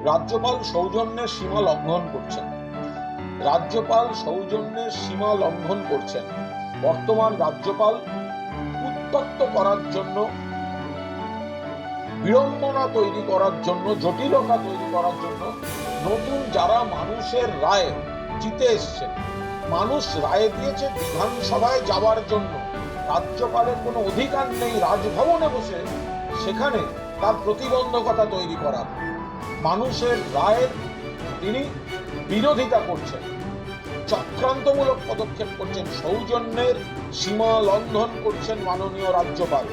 রাজ্যপাল সৌজন্যের সীমা লঙ্ঘন করছেন। রাজ্যপাল সৌজন্যের সীমা লঙ্ঘন করছেন। বর্তমান রাজ্যপাল উত্তপ্ত করার জন্য, বিড়ম্বনা তৈরি করার জন্য, জটিলতা তৈরি করার জন্য নতুন যারা মানুষের রায়ে জিতে এসছেন, মানুষ রায় দিয়েছে বিধানসভায় যাওয়ার জন্য, রাজ্যপালের কোনো অধিকার নেই রাজভবনে বসে সেখানে তার প্রতিবন্ধকতা তৈরি করার। মানুষের রায়ের তিনি বিরোধিতা করছেন, চক্রান্তমূলক পদক্ষেপ করছেন, সৌজন্যের সীমা লঙ্ঘন করছেন মাননীয় রাজ্যপাল।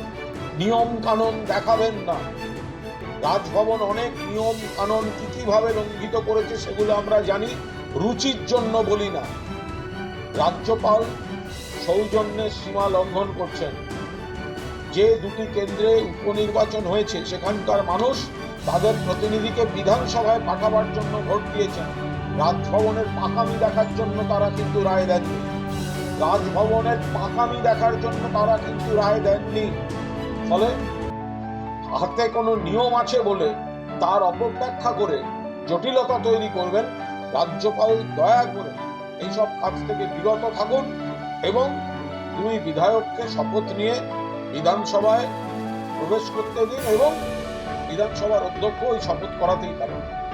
নিয়ম কানুন দেখাবেন না। রাজভবন অনেক নিয়ম কানুন কিভাবে লঙ্ঘিত করেছে সেগুলো আমরা জানি, রুচির জন্য বলি না। রাজ্যপাল সৌজন্যের সীমা লঙ্ঘন করছেন। যে দুটি কেন্দ্রে উপনির্বাচন হয়েছে সেখানকার মানুষ তাদের প্রতিনিধিকে বিধানসভায় পাঠাবার জন্য ভোট দিয়েছেন। রাজভবনের পাকামি দেখার জন্য তারা কিন্তু রায় দেননি। রাজভবনের পাকামি দেখার জন্য তারা কিন্তু রায় দেননি। ফলে হাতে কোনো নিয়ম আছে বলে তার অপব্যাখ্যা করে জটিলতা তৈরি করবেন। রাজ্যপাল দয়া করে এইসব কাজ থেকে বিরত থাকুন এবং দুই বিধায়ককে শপথ নিয়ে বিধানসভায় প্রবেশ করতে দিন এবং বিধানসভার অধ্যক্ষ ওই শপথ করাতেই পারেন।